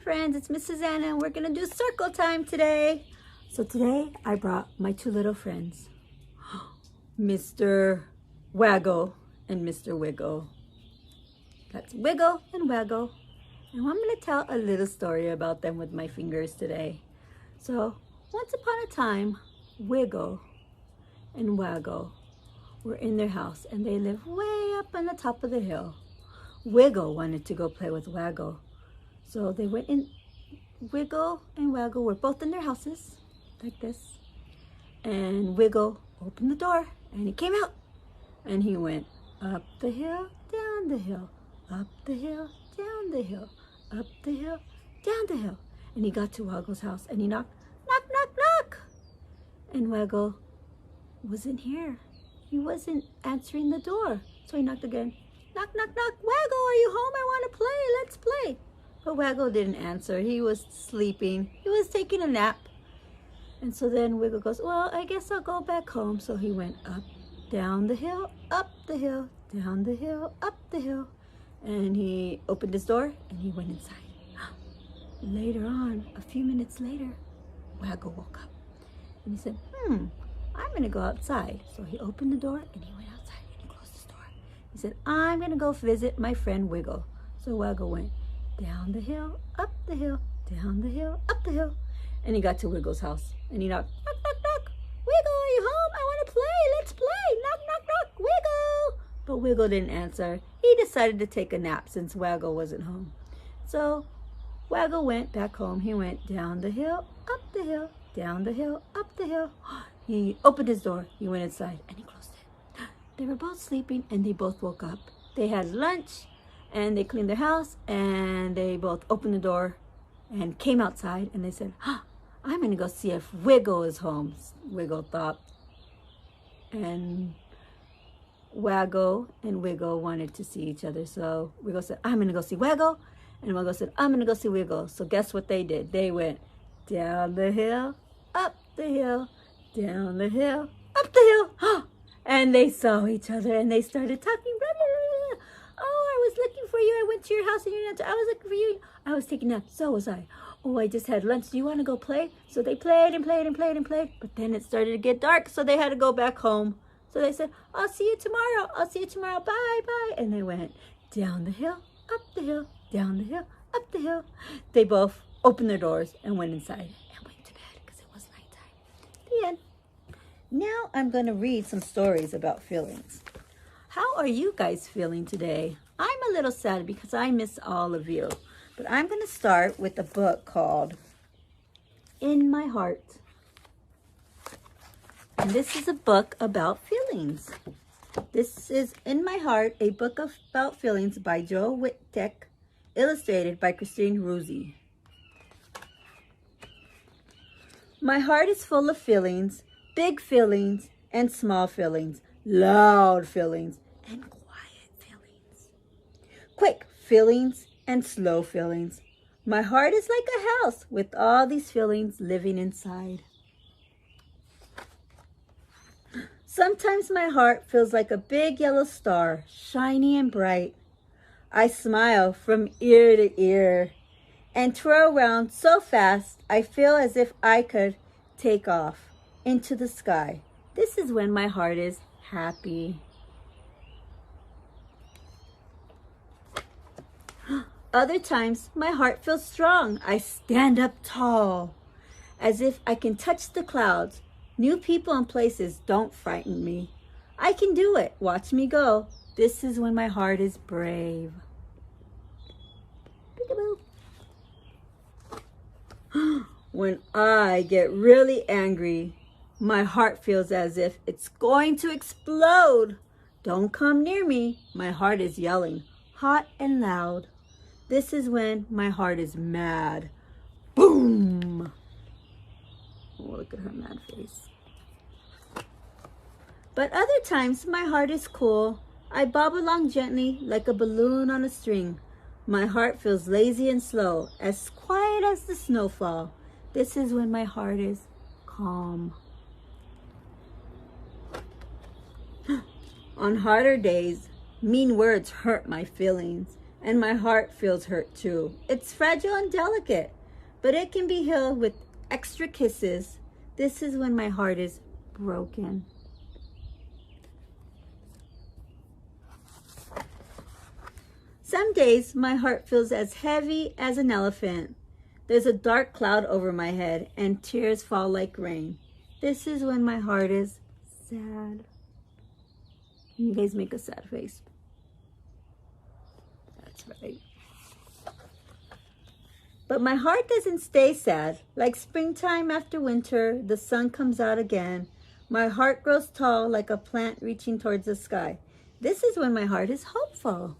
friends, it's Miss Susanna and we're gonna do circle time today. So today I brought my two little friends, Mr. Waggle and Mr. Wiggle. That's Wiggle and Waggle. And I'm gonna tell a little story about them with my fingers today. So once upon a time, Wiggle and Waggle were in their house and they lived way up on the top of the hill. Wiggle wanted to go play with Waggle. So they went in. Wiggle and Waggle were both in their houses, like this. And Wiggle opened the door and he came out. And he went up the hill, down the hill, up the hill, down the hill, up the hill, down the hill. And he got to Waggle's house and he knocked, knock, knock, knock. And Waggle wasn't here. He wasn't answering the door. So he knocked again. Knock, knock, knock. Waggle, are you home? I want to play. Let's play. But Waggle didn't answer. He was sleeping. He was taking a nap. And so then Wiggle goes, well, I guess I'll go back home. So he went up, down the hill, up the hill, down the hill, up the hill. And he opened his door and he went inside. Later on, a few minutes later, Waggle woke up. And he said, I'm going to go outside. So he opened the door and he went outside and he closed his door. He said, I'm going to go visit my friend Wiggle. So Waggle went down the hill, up the hill, down the hill, up the hill. And he got to Wiggle's house. And he knocked, knock, knock, knock. Wiggle, are you home? I want to play. Let's play. Knock, knock, knock. Wiggle. But Wiggle didn't answer. He decided to take a nap since Waggle wasn't home. So Waggle went back home. He went down the hill, up the hill, down the hill, up the hill. He opened his door. He went inside and he closed it. They were both sleeping and they both woke up. They had lunch and they cleaned their house and they both opened the door and came outside and they said, I'm going to go see if Wiggle is home, Wiggle thought. And Waggle and Wiggle wanted to see each other. So Wiggle said, I'm going to go see Waggle. And Waggle said, I'm going to go see Wiggle. So guess what they did? They went down the hill, up the hill, down the hill, up the hill. And they saw each other and they started talking. Blah, blah, blah. Oh, I was looking for you. I went to your house and you didn't. I was looking for you. I was taking a nap. So was I. Oh, I just had lunch. Do you want to go play? So they played and played and played and played. But then it started to get dark. So they had to go back home. So they said, I'll see you tomorrow. I'll see you tomorrow. Bye, bye. And they went down the hill, up the hill, down the hill, up the hill. They both opened their doors and went inside and went to bed because it was nighttime. The end. Now I'm going to read some stories about feelings. How are you guys feeling today? I'm a little sad because I miss all of you. But I'm going to start with a book called In My Heart. And this is a book about feelings. This is In My Heart, a book about feelings by Joe Whittek, illustrated by Christine Ruzzi. My heart is full of feelings, big feelings and small feelings, loud feelings and quiet feelings, quick feelings and slow feelings. My heart is like a house with all these feelings living inside. Sometimes my heart feels like a big yellow star, shiny and bright. I smile from ear to ear and twirl around so fast I feel as if I could take off into the sky. This is when my heart is happy. Other times, my heart feels strong. I stand up tall, as if I can touch the clouds. New people and places don't frighten me. I can do it. Watch me go. This is when my heart is brave. Peekaboo. When I get really angry, my heart feels as if it's going to explode. Don't come near me. My heart is yelling, hot and loud. This is when my heart is mad. Boom! Oh, look at her mad face. But other times, my heart is cool. I bob along gently like a balloon on a string. My heart feels lazy and slow, as quiet as the snowfall. This is when my heart is calm. On harder days, mean words hurt my feelings. And my heart feels hurt too. It's fragile and delicate, but it can be healed with extra kisses. This is when my heart is broken. Some days my heart feels as heavy as an elephant. There's a dark cloud over my head and tears fall like rain. This is when my heart is sad. Can you guys make a sad face? That's right. But my heart doesn't stay sad. Like springtime after winter, the sun comes out again. My heart grows tall like a plant reaching towards the sky. This is when my heart is hopeful.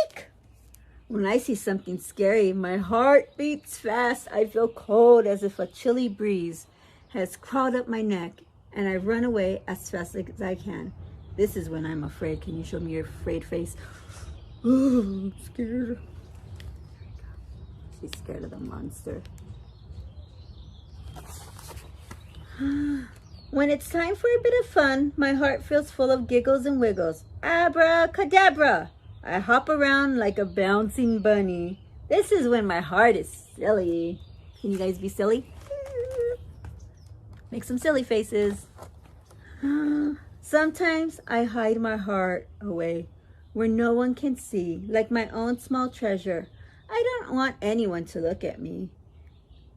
Eek! When I see something scary, my heart beats fast. I feel cold as if a chilly breeze has crawled up my neck, and I run away as fast as I can. This is when I'm afraid. Can you show me your afraid face? Oh, I'm scared. She's scared of the monster. When it's time for a bit of fun, my heart feels full of giggles and wiggles. Abracadabra! I hop around like a bouncing bunny. This is when my heart is silly. Can you guys be silly? Make some silly faces. Sometimes I hide my heart away where no one can see, like my own small treasure. I don't want anyone to look at me.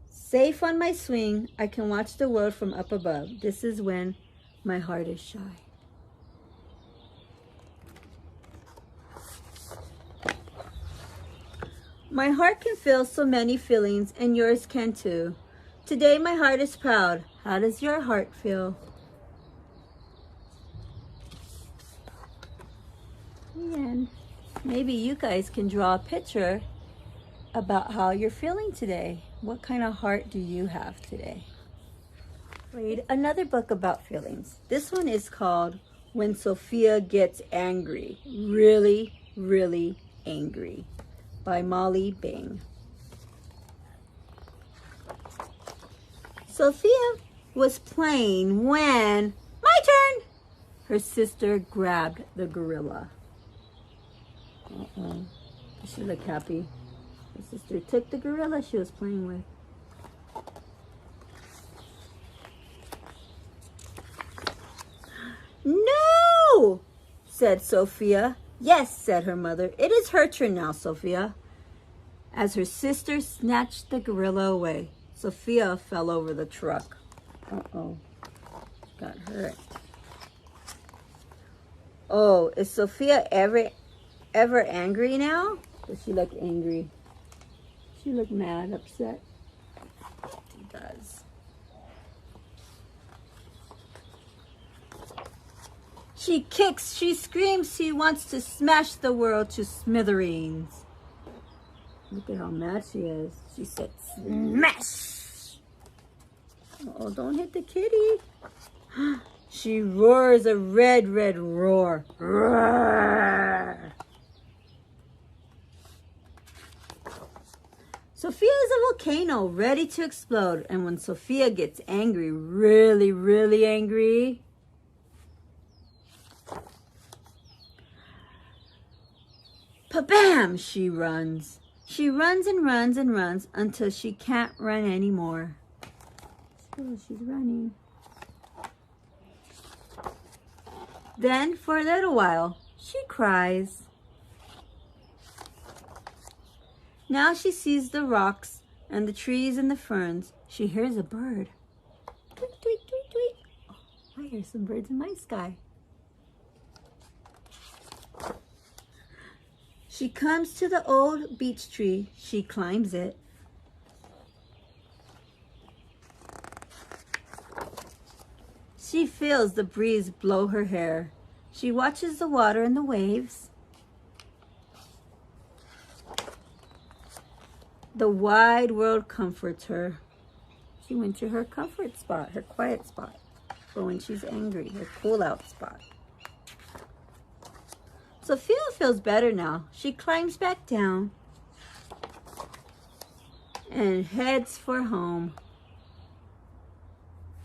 Safe on my swing, I can watch the world from up above. This is when my heart is shy. My heart can feel so many feelings, and yours can too. Today my heart is proud. How does your heart feel? And maybe you guys can draw a picture about how you're feeling today. What kind of heart do you have today? Read another book about feelings. This one is called When Sophia Gets Angry. Really, really angry, by Molly Bing. Sophia was playing when, my turn, her sister grabbed the gorilla. Uh-oh. Does she look happy? Her sister took the gorilla she was playing with. No, said Sophia. Yes, said her mother. It is her turn now, Sophia. As her sister snatched the gorilla away, Sophia fell over the truck. Uh-oh, got hurt. Oh, is Sophia ever angry now? Does she look angry? She look mad, upset? She does. She kicks, she screams, she wants to smash the world to smithereens. Look at how mad she is. She said, smash! Oh, don't hit the kitty. She roars a red, red roar. Roar. Sophia is a volcano ready to explode. And when Sophia gets angry, really, really angry, pa-bam, she runs. She runs and runs and runs until she can't run anymore. Still, she's running. Then, for a little while, she cries. Now she sees the rocks and the trees and the ferns. She hears a bird. Tweet, tweet, tweet, tweet. Oh, I hear some birds in my sky. She comes to the old beech tree. She climbs it. She feels the breeze blow her hair. She watches the water and the waves. The wide world comforts her. She went to her comfort spot, her quiet spot, for when she's angry, her cool out spot. Sophia feels better now. She climbs back down and heads for home.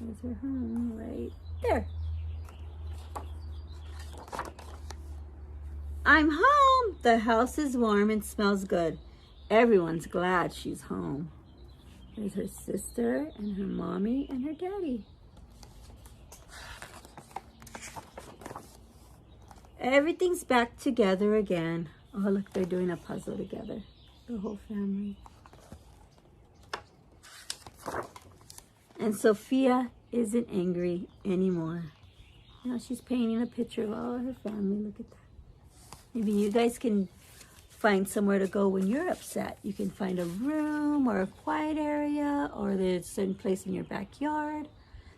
There's her home right there. I'm home. The house is warm and smells good. Everyone's glad she's home. There's her sister and her mommy and her daddy. Everything's back together again. Oh, look, they're doing a puzzle together. The whole family. And Sophia isn't angry anymore. Now she's painting a picture of all her family. Look at that. Maybe you guys can find somewhere to go when you're upset. You can find a room or a quiet area, or there's a certain place in your backyard.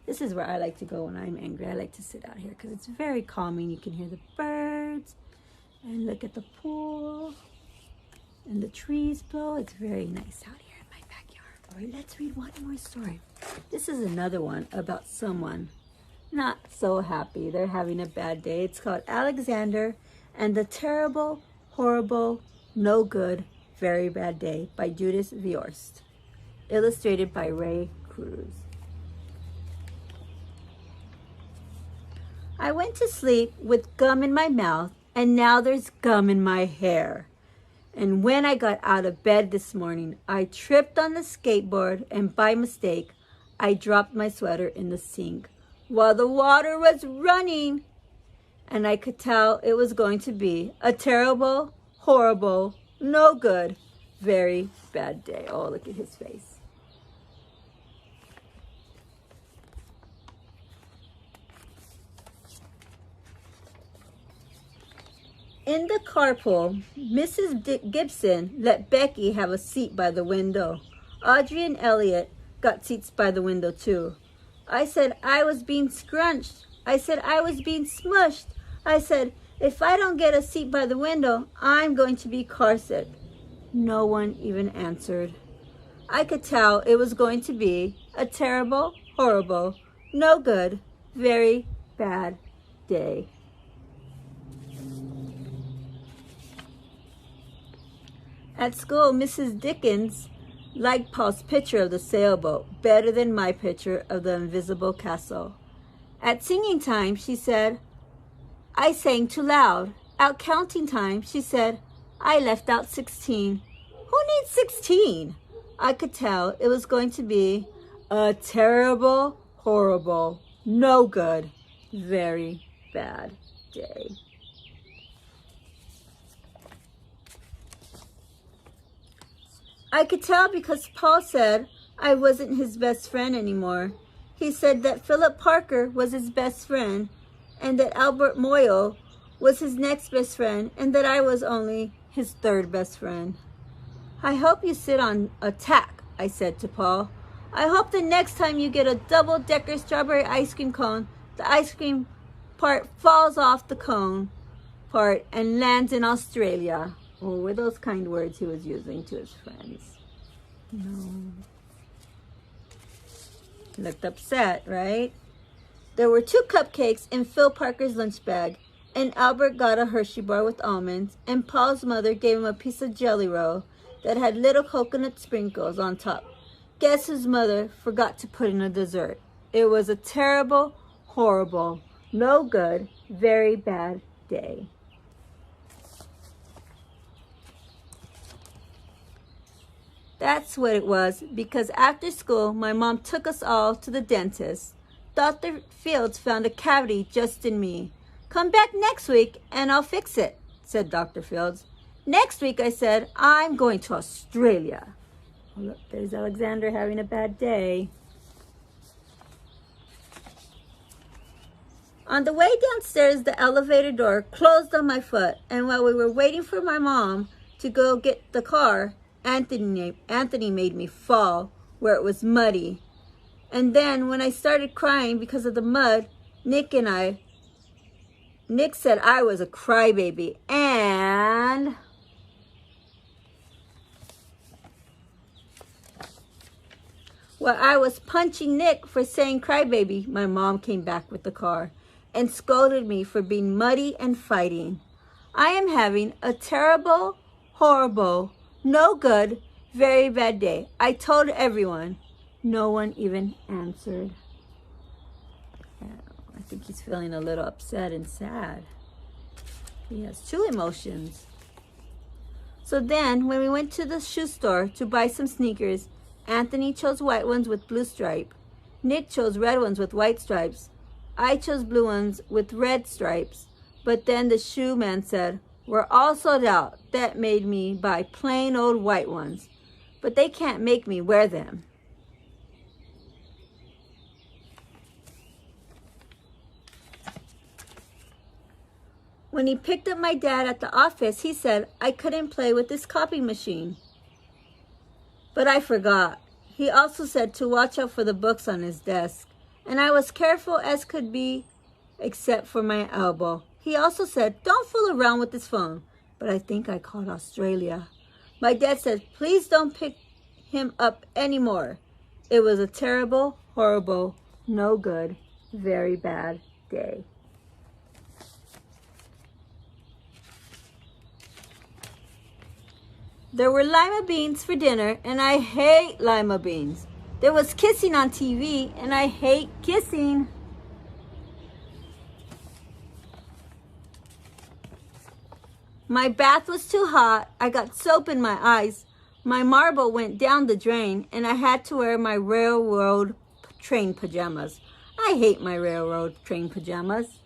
This is where I like to go when I'm angry. I like to sit out here because it's very calming. You can hear the birds and look at the pool and the trees blow. It's very nice out here in my backyard. All right, let's read one more story. This is another one about someone not so happy. They're having a bad day. It's called Alexander and the Terrible, Horrible, No Good, Very Bad Day by Judith Viorst. Illustrated by Ray Cruz. I went to sleep with gum in my mouth, and now there's gum in my hair. And when I got out of bed this morning, I tripped on the skateboard, and by mistake, I dropped my sweater in the sink while the water was running. And I could tell it was going to be a terrible, horrible, no good, very bad day. Oh, look at his face. In the carpool, Mrs. Gibson let Becky have a seat by the window. Audrey and Elliot got seats by the window too. I said I was being scrunched. I said I was being smushed. I said, if I don't get a seat by the window, I'm going to be carsick. No one even answered. I could tell it was going to be a terrible, horrible, no good, very bad day. At school, Mrs. Dickens liked Paul's picture of the sailboat better than my picture of the invisible castle. At singing time, she said, I sang too loud. At counting time, she said, I left out 16. Who needs 16? I could tell it was going to be a terrible, horrible, no good, very bad day. I could tell because Paul said I wasn't his best friend anymore. He said that Philip Parker was his best friend, and that Albert Moyle was his next best friend, and that I was only his third best friend. I hope you sit on a tack, I said to Paul. I hope the next time you get a double-decker strawberry ice cream cone, the ice cream part falls off the cone part and lands in Australia. Oh, were those kind words he was using to his friends? No. Looked upset, right? There were 2 cupcakes in Phil Parker's lunch bag, and Albert got a Hershey bar with almonds, and Paul's mother gave him a piece of Jelly Roll that had little coconut sprinkles on top. Guess whose mother forgot to put in a dessert? It was a terrible, horrible, no good, very bad day. That's what it was, because after school, my mom took us all to the dentist. Dr. Fields found a cavity just in me. Come back next week and I'll fix it, said Dr. Fields. Next week, I said, I'm going to Australia. Oh, look, there's Alexander having a bad day. On the way downstairs, the elevator door closed on my foot, and while we were waiting for my mom to go get the car, Anthony made me fall where it was muddy. And then when I started crying because of the mud, Nick said I was a crybaby. And while I was punching Nick for saying crybaby, my mom came back with the car and scolded me for being muddy and fighting. I am having a terrible, horrible, no good, very bad day. I told everyone. No one even answered. think he's feeling a little upset and sad. He has two emotions. So then, when we went to the shoe store to buy some sneakers, Anthony chose white ones with blue stripe. Nick chose red ones with white stripes. I chose blue ones with red stripes. But then the shoe man said, "We're all sold out." That made me buy plain old white ones. But they can't make me wear them. When he picked up my dad at the office, he said I couldn't play with this copy machine. But I forgot. He also said to watch out for the books on his desk. And I was careful as could be, except for my elbow. He also said, "Don't fool around with this phone." But I think I called Australia. My dad said, "Please don't pick him up anymore." It was a terrible, horrible, no good, very bad day. There were lima beans for dinner, and I hate lima beans. There was kissing on TV, and I hate kissing. My bath was too hot. I got soap in my eyes. My marble went down the drain, and I had to wear my railroad train pajamas. I hate my railroad train pajamas.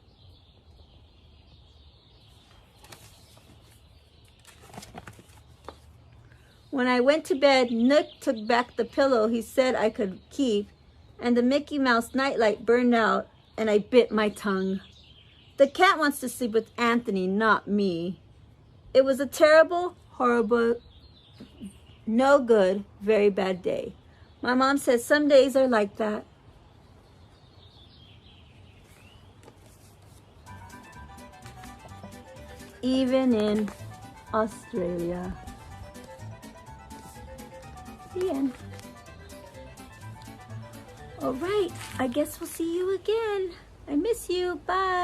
When I went to bed, Nick took back the pillow he said I could keep, and the Mickey Mouse nightlight burned out, and I bit my tongue. The cat wants to sleep with Anthony, not me. It was a terrible, horrible, no good, very bad day. My mom says some days are like that. Even in Australia. The end. All right, I guess we'll see you again. I miss you. Bye.